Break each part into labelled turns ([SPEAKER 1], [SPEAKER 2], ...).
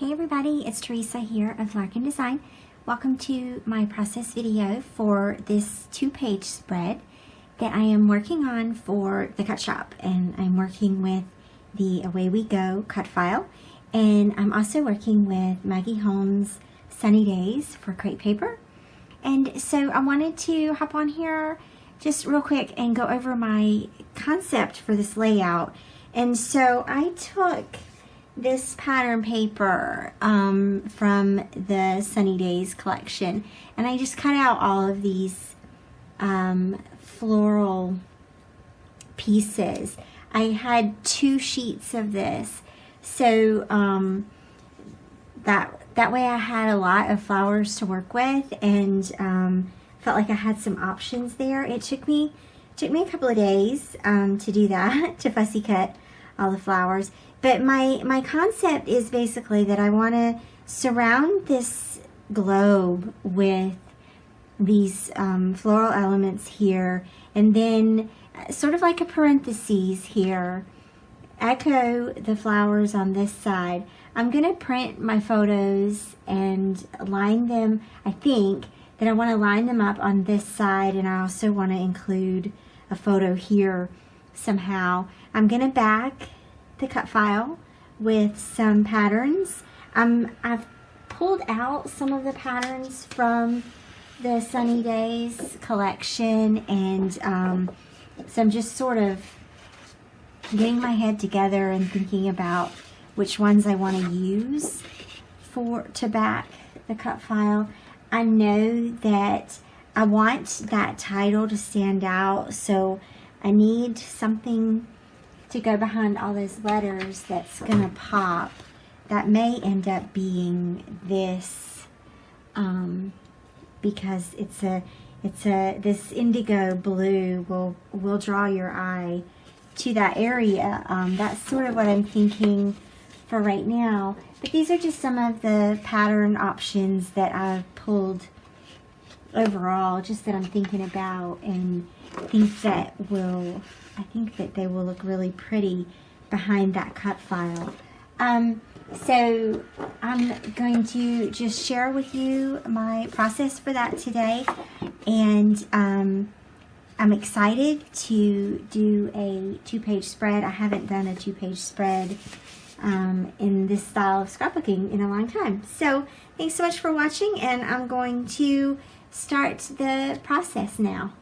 [SPEAKER 1] Hey everybody, it's Theresa here of Larkin Design. Welcome to my process video for this 2-page spread that I am working on for the Cut Shoppe, and I'm working with the Away We Go cut file, and I'm also working with Maggie Holmes Sunny Days for crepe paper. And so I wanted to hop on here just real quick and go over my concept for this layout. And so I took this pattern paper from the Sunny Days collection, and I just cut out all of these floral pieces. I had 2 sheets of this, so that way I had a lot of flowers to work with, and felt like I had some options there. It took me a couple of days to do that, to fussy cut all the flowers. But my concept is basically that I want to surround this globe with these floral elements here, and then sort of like a parentheses here, echo the flowers on this side. I'm going to print my photos and line them. I think that I want to line them up on this side, and I also want to include a photo here somehow. I'm going to back the cut file with some patterns. I've pulled out some of the patterns from the Sunny Days collection, and so I'm just sort of getting my head together and thinking about which ones I want to use to back the cut file. I know that I want that title to stand out, so I need something to go behind all those letters that's gonna pop. That may end up being this, because this indigo blue will draw your eye to that area. That's sort of what I'm thinking for right now. But these are just some of the pattern options that I've pulled overall, just that I'm thinking about, and I think that they will look really pretty behind that cut file. So I'm going to just share with you my process for that today, and I'm excited to do a 2-page spread. I haven't done a 2-page spread in this style of scrapbooking in a long time. So thanks so much for watching, and I'm going to start the process now.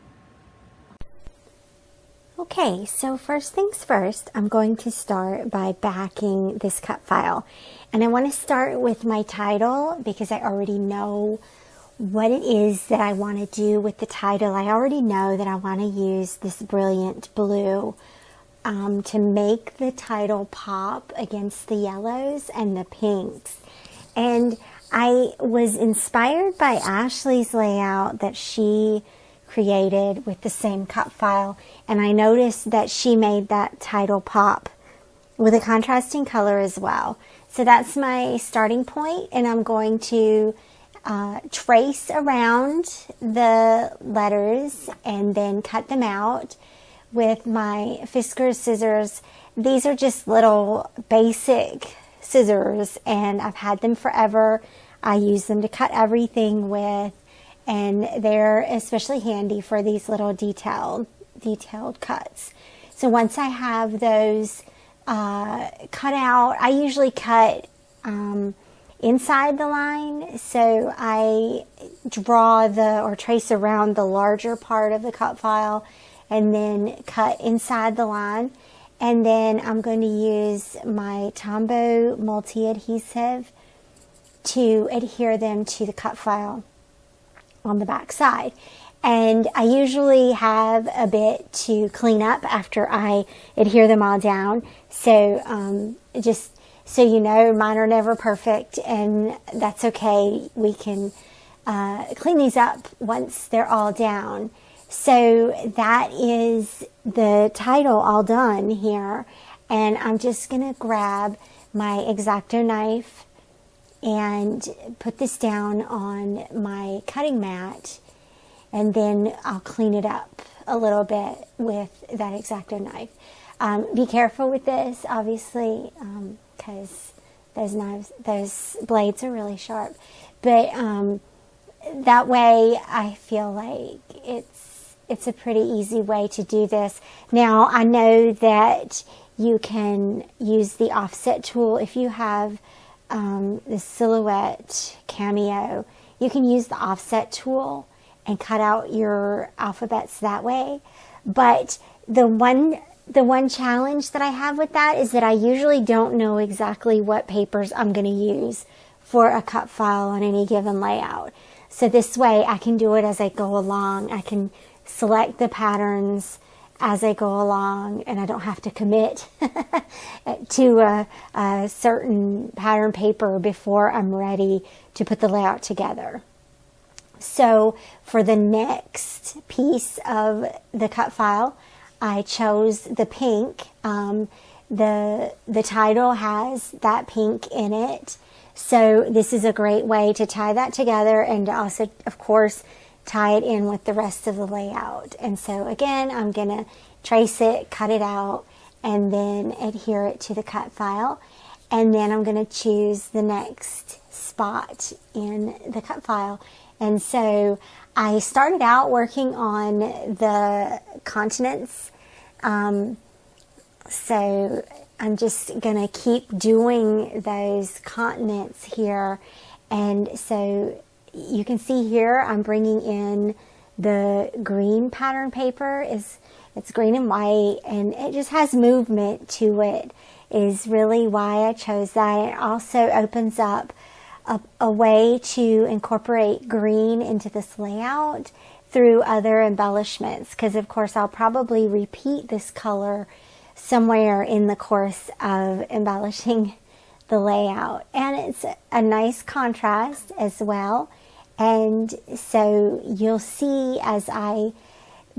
[SPEAKER 1] Okay, so first things first, I'm going to start by backing this cut file. And I want to start with my title because I already know what it is that I want to do with the title. I already know that I want to use this brilliant blue to make the title pop against the yellows and the pinks. And I was inspired by Ashley's layout that she created with the same cut file, and I noticed that she made that title pop with a contrasting color as well. So that's my starting point, and I'm going to trace around the letters and then cut them out with my Fiskars scissors. These are just little basic scissors, and I've had them forever. I use them to cut everything with, and they're especially handy for these little detailed cuts. So once I have those cut out, I usually cut inside the line. So I draw or trace around the larger part of the cut file and then cut inside the line. And then I'm going to use my Tombow multi-adhesive to adhere them to the cut file on the back side. And I usually have a bit to clean up after I adhere them all down. So just so you know, mine are never perfect, and that's okay. We can clean these up once they're all down. So that is the title all done here. And I'm just going to grab my X-Acto knife and put this down on my cutting mat, and then I'll clean it up a little bit with that X-Acto knife. Be careful with this, obviously, because those blades are really sharp. But that way I feel like it's a pretty easy way to do this. Now, I know that you can use the offset tool if you have the silhouette cameo. You can use the offset tool and cut out your alphabets that way. But the one challenge that I have with that is that I usually don't know exactly what papers I'm going to use for a cut file on any given layout. So this way I can do it as I go along. I can select the patterns as I go along, and I don't have to commit to a certain pattern paper before I'm ready to put the layout together. So for the next piece of the cut file, I chose the pink. The title has that pink in it. So this is a great way to tie that together and to also, of course, tie it in with the rest of the layout. And so again, I'm going to trace it, cut it out, and then adhere it to the cut file. And then I'm going to choose the next spot in the cut file. And so I started out working on the continents. So I'm just going to keep doing those continents here. And so you can see here I'm bringing in the green pattern paper. It's green and white, and it just has movement to it, is really why I chose that. It also opens up a way to incorporate green into this layout through other embellishments, because of course I'll probably repeat this color somewhere in the course of embellishing the layout. And it's a nice contrast as well. And so you'll see as I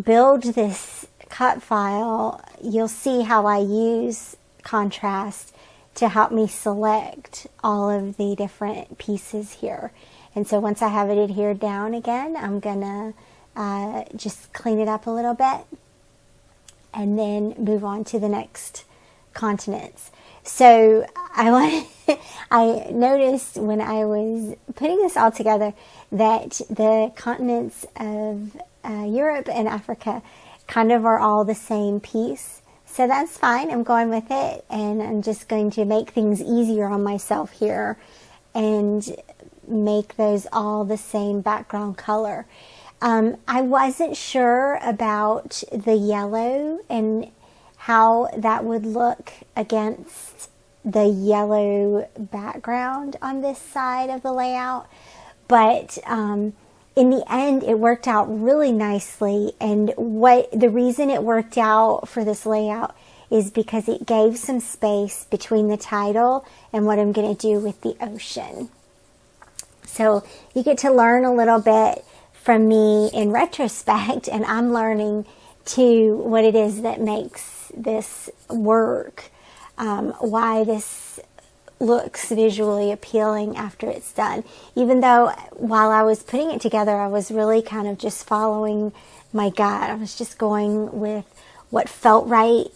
[SPEAKER 1] build this cut file, you'll see how I use contrast to help me select all of the different pieces here. And so once I have it adhered down again, I'm gonna just clean it up a little bit and then move on to the next continents. So I noticed when I was putting this all together that the continents of Europe and Africa kind of are all the same piece. So that's fine. I'm going with it, and I'm just going to make things easier on myself here and make those all the same background color. I wasn't sure about the yellow and how that would look against the yellow background on this side of the layout, but in the end it worked out really nicely. And the reason it worked out for this layout is because it gave some space between the title and what I'm going to do with the ocean. So you get to learn a little bit from me in retrospect, and I'm learning too what it is that makes this work, why this looks visually appealing after it's done. Even though while I was putting it together, I was really kind of just following my gut. I was just going with what felt right.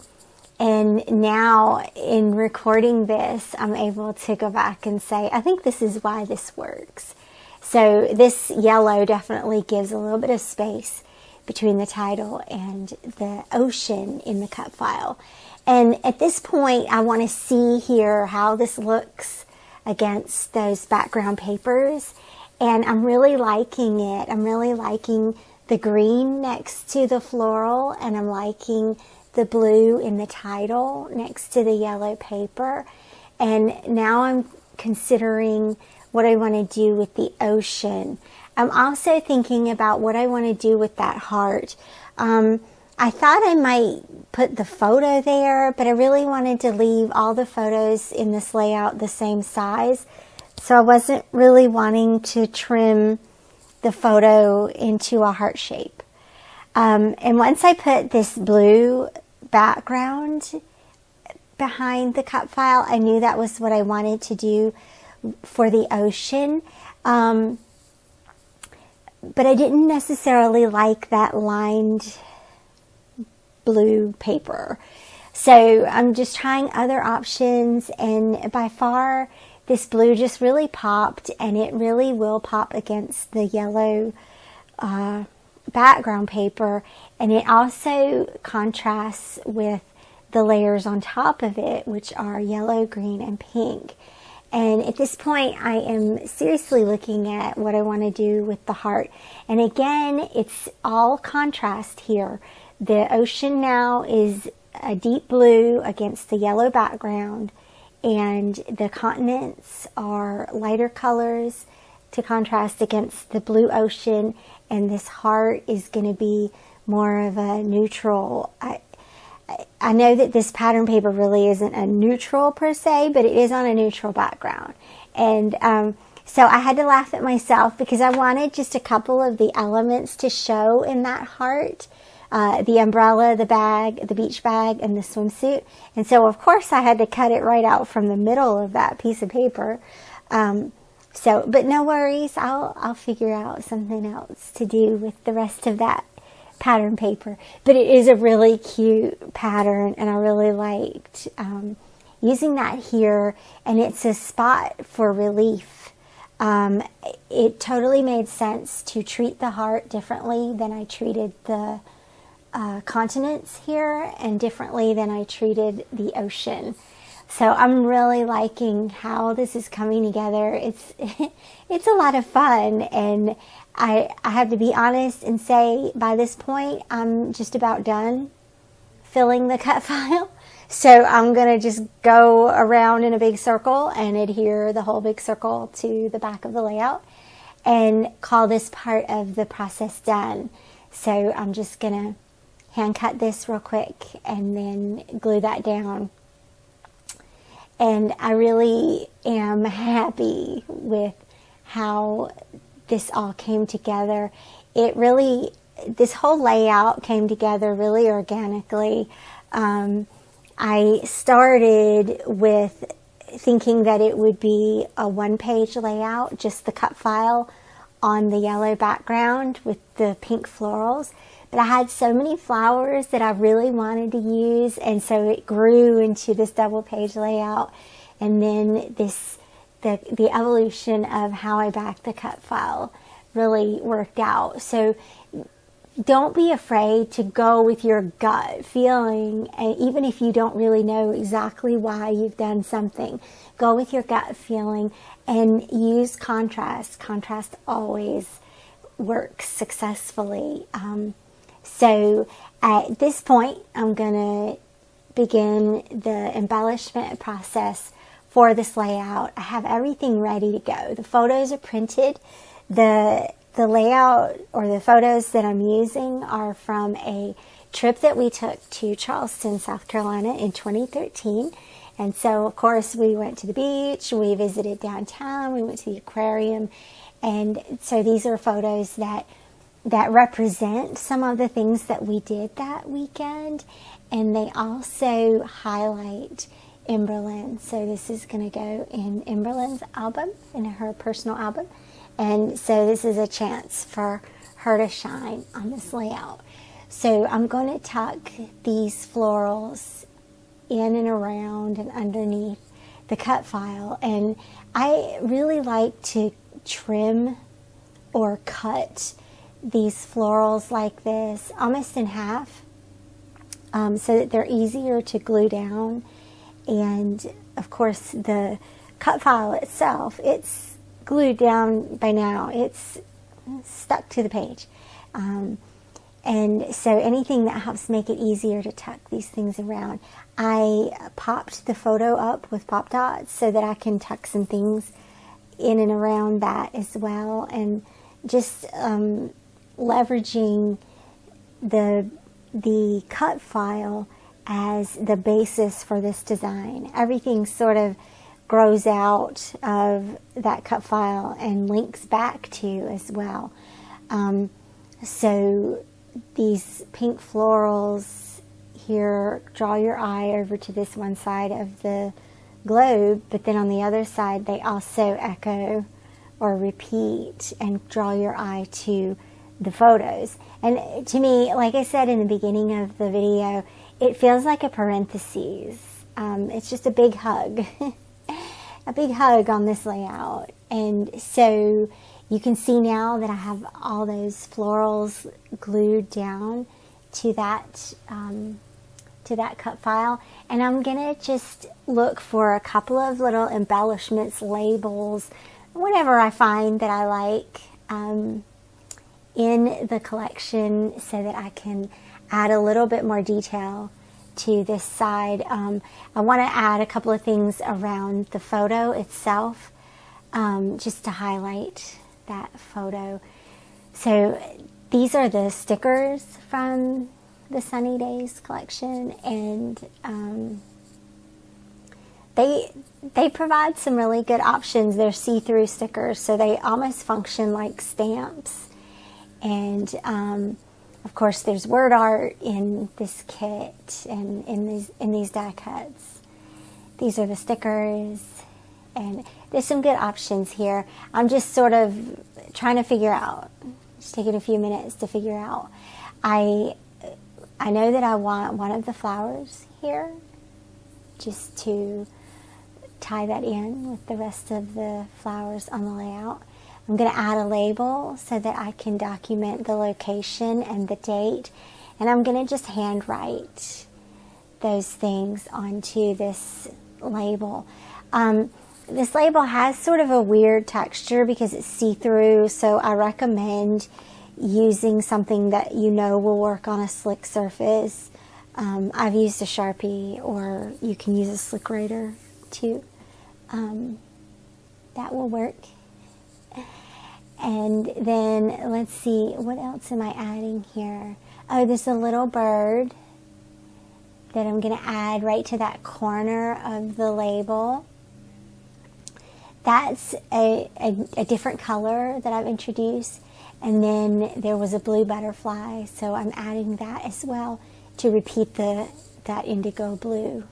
[SPEAKER 1] And now in recording this, I'm able to go back and say, I think this is why this works. So this yellow definitely gives a little bit of space between the title and the ocean in the cut file. And at this point, I want to see here how this looks against those background papers. And I'm really liking it. I'm really liking the green next to the floral, and I'm liking the blue in the title next to the yellow paper. And now I'm considering what I want to do with the ocean. I'm also thinking about what I want to do with that heart. I thought I might put the photo there, but I really wanted to leave all the photos in this layout the same size. So I wasn't really wanting to trim the photo into a heart shape. And once I put this blue background behind the cut file, I knew that was what I wanted to do for the ocean. But I didn't necessarily like that lined blue paper. So I'm just trying other options, and by far this blue just really popped, and it really will pop against the yellow background paper, and it also contrasts with the layers on top of it, which are yellow, green, and pink. And at this point, I am seriously looking at what I want to do with the heart. And again, it's all contrast here. The ocean now is a deep blue against the yellow background, and the continents are lighter colors to contrast against the blue ocean, and this heart is going to be more of a neutral. I know that this pattern paper really isn't a neutral per se, but it is on a neutral background. And so I had to laugh at myself because I wanted just a couple of the elements to show in that heart. The umbrella, the bag, the beach bag, and the swimsuit. And so, of course, I had to cut it right out from the middle of that piece of paper. But no worries, I'll figure out something else to do with the rest of that pattern paper. But it is a really cute pattern, and I really liked using that here. And it's a spot for relief. It totally made sense to treat the heart differently than I treated the continents here, and differently than I treated the ocean. So I'm really liking how this is coming together. It's a lot of fun, and I have to be honest and say by this point I'm just about done filling the cut file. So I'm going to just go around in a big circle and adhere the whole big circle to the back of the layout and call this part of the process done. So I'm just going to hand cut this real quick and then glue that down. And I really am happy with how this all came together. This whole layout came together really organically. I started with thinking that it would be a one-page layout, just the cut file on the yellow background with the pink florals. But I had so many flowers that I really wanted to use, and so it grew into this double-page layout. And then the evolution of how I backed the cut file really worked out. So don't be afraid to go with your gut feeling, and even if you don't really know exactly why you've done something, go with your gut feeling and use contrast. Contrast always works successfully. So at this point, I'm going to begin the embellishment process for this layout. I have everything ready to go. The photos are printed. The layout or the photos that I'm using are from a trip that we took to Charleston, South Carolina in 2013. And so, of course, we went to the beach, we visited downtown, we went to the aquarium. And so these are photos that represent some of the things that we did that weekend, and they also highlight Emberlyn. So this is going to go in Emberlyn's album, in her personal album, and so this is a chance for her to shine on this layout. So I'm going to tuck these florals in and around and underneath the cut file, and I really like to trim or cut these florals like this almost in half, so that they're easier to glue down. And of course the cut file itself, it's glued down by now, it's stuck to the page, and so anything that helps make it easier to tuck these things around. I popped the photo up with pop dots so that I can tuck some things in and around that as well, and just leveraging the cut file as the basis for this design. Everything sort of grows out of that cut file and links back to as well. So these pink florals here, draw your eye over to this one side of the globe, but then on the other side they also echo or repeat and draw your eye to the photos. And to me, like I said in the beginning of the video, it feels like a parenthesis. It's just a big hug. big hug on this layout. And so you can see now that I have all those florals glued down to that cut file. And I'm gonna just look for a couple of little embellishments, labels, whatever I find that I like in the collection, so that I can add a little bit more detail to this side. I want to add a couple of things around the photo itself, just to highlight that photo. So these are the stickers from the Sunny Days collection, and they provide some really good options. They're see-through stickers, so they almost function like stamps. And of course, there's word art in this kit and in these die cuts. These are the stickers, and there's some good options here. I'm just sort of trying to figure out, just taking a few minutes to figure out. I know that I want one of the flowers here, just to tie that in with the rest of the flowers on the layout. I'm going to add a label so that I can document the location and the date. And I'm going to just handwrite those things onto this label. This label has sort of a weird texture because it's see-through, so I recommend using something that you know will work on a slick surface. I've used a Sharpie, or you can use a slick writer too. That will work. And then let's see, what else am I adding here? Oh, there's a little bird that I'm going to add right to that corner of the label. That's a different color that I've introduced. And then there was a blue butterfly, so I'm adding that as well to repeat that indigo blue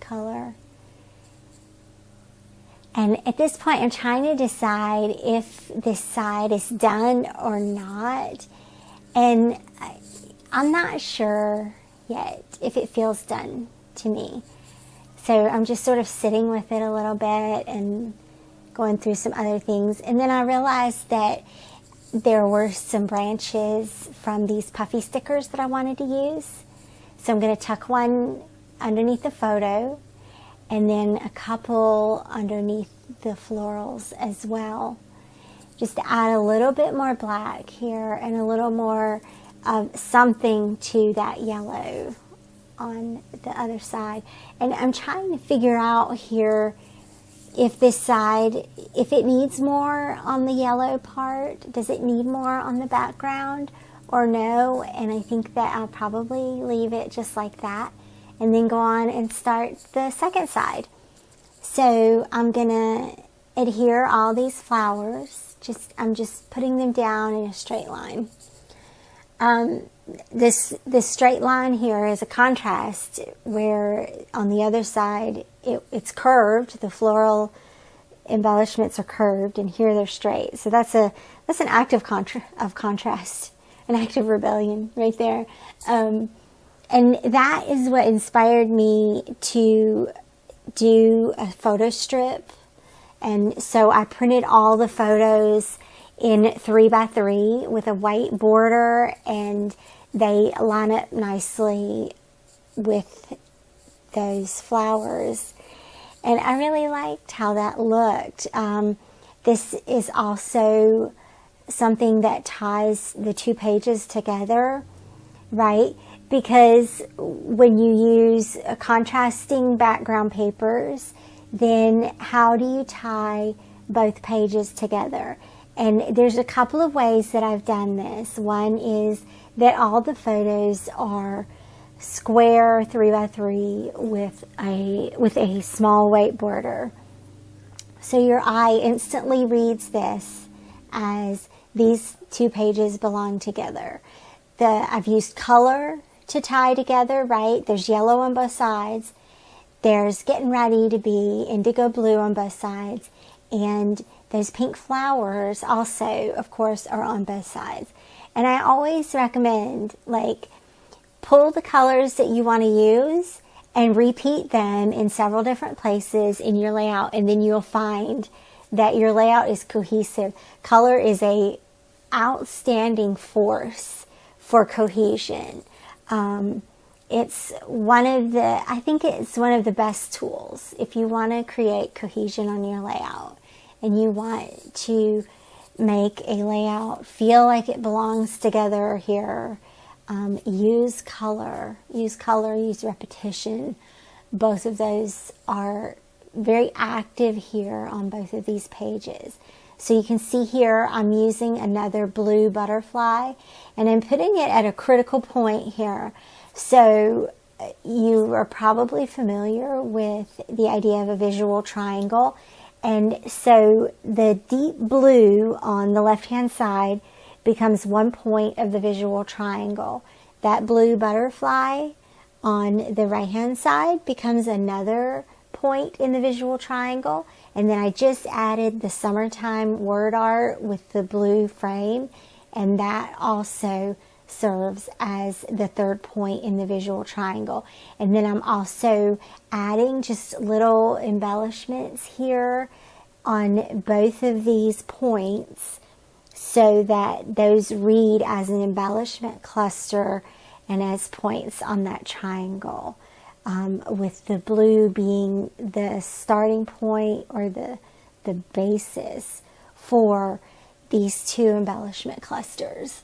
[SPEAKER 1] color. And at this point, I'm trying to decide if this side is done or not. And I'm not sure yet if it feels done to me. So I'm just sort of sitting with it a little bit and going through some other things. And then I realized that there were some branches from these puffy stickers that I wanted to use. So I'm going to tuck one underneath the photo, and then a couple underneath the florals as well. Just to add a little bit more black here and a little more of something to that yellow on the other side. And I'm trying to figure out here if this side, if it needs more on the yellow part. Does it need more on the background or no? And I think that I'll probably leave it just like that, and then go on and start the second side. So I'm gonna adhere all these flowers. I'm just putting them down in a straight line. This straight line here is a contrast, where on the other side it's curved. The floral embellishments are curved, and here they're straight. So that's an act of contrast, an act of rebellion right there. And that is what inspired me to do a photo strip. And so I printed all the photos in 3x3 with a white border, and they line up nicely with those flowers. And I really liked how that looked. This is also something that ties the two pages together, right? Because when you use contrasting background papers, then how do you tie both pages together? And there's a couple of ways that I've done this. One is that all the photos are square 3x3 with a small white border. So your eye instantly reads this as these two pages belong together. I've used color to tie together, right? There's yellow on both sides. There's getting ready to be indigo blue on both sides. And those pink flowers also, of course, are on both sides. And I always recommend, like, pull the colors that you want to use and repeat them in several different places in your layout, and then you'll find that your layout is cohesive. Color is a outstanding force for cohesion. It's one of the, I think it's one of the best tools if you want to create cohesion on your layout and you want to make a layout feel like it belongs together here. Use color, use repetition. Both of those are very active here on both of these pages. So you can see here I'm using another blue butterfly, and I'm putting it at a critical point here. So you are probably familiar with the idea of a visual triangle. And so the deep blue on the left-hand side becomes one point of the visual triangle. That blue butterfly on the right-hand side becomes another point in the visual triangle. And then I just added the summertime word art with the blue frame, and that also serves as the third point in the visual triangle. And then I'm also adding just little embellishments here on both of these points so that those read as an embellishment cluster and as points on that triangle, with the blue being the starting point or the basis for these two embellishment clusters.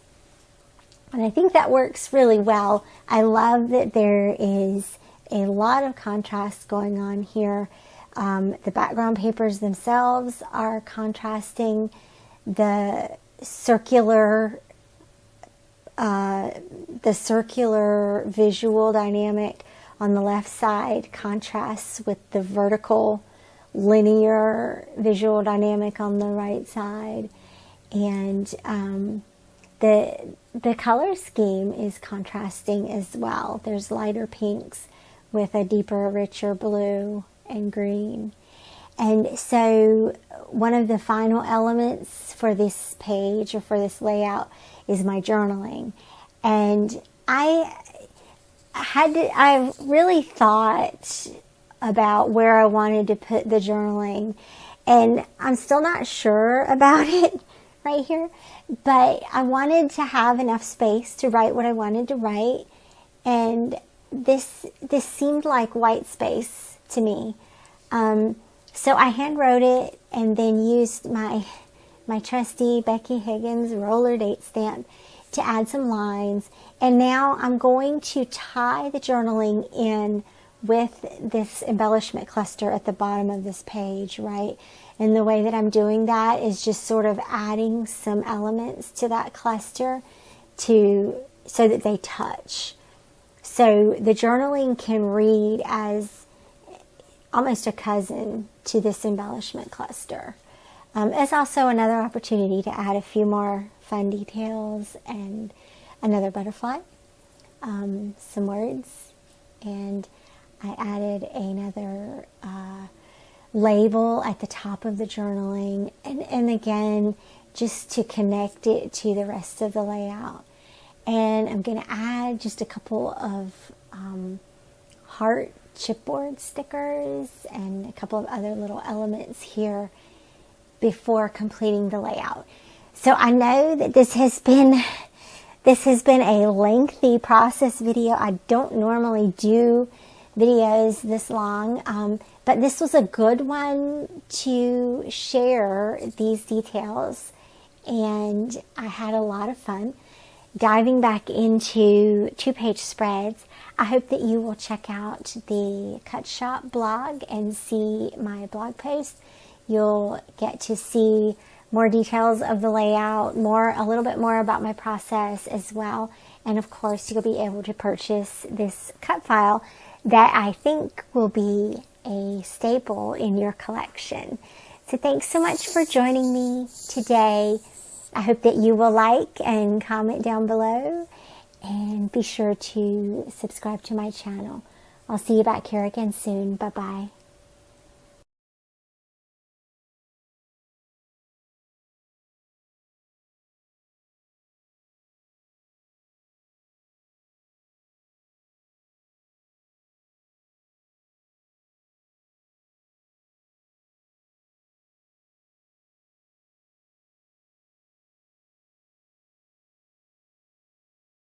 [SPEAKER 1] And I think that works really well. I love that there is a lot of contrast going on here. The background papers themselves are contrasting. The circular visual dynamic on the left side contrasts with the vertical linear visual dynamic on the right side. And the color scheme is contrasting as well. There's lighter pinks with a deeper, richer blue and green. And so one of the final elements for this page or for this layout is my journaling. And I really thought about where I wanted to put the journaling, and I'm still not sure about it right here, but I wanted to have enough space to write what I wanted to write, and this seemed like white space to me. So I hand wrote it and then used my trusty Becky Higgins roller date stamp to add some lines. And now I'm going to tie the journaling in with this embellishment cluster at the bottom of this page, right? And the way that I'm doing that is just sort of adding some elements to that cluster so that they touch. So the journaling can read as almost a cousin to this embellishment cluster. It's also another opportunity to add a few more fun details and another butterfly, some words, and I added another label at the top of the journaling, and again, just to connect it to the rest of the layout. And I'm going to add just a couple of heart chipboard stickers and a couple of other little elements here before completing the layout. So I know that this has been a lengthy process video. I don't normally do videos this long, but this was a good one to share these details, and I had a lot of fun diving back into 2-page spreads. I hope that you will check out the Cut Shoppe blog and see my blog post. You'll get to see more details of the layout, a little bit more about my process as well. And of course, you'll be able to purchase this cut file that I think will be a staple in your collection. So thanks so much for joining me today. I hope that you will like and comment down below, and be sure to subscribe to my channel. I'll see you back here again soon. Bye-bye.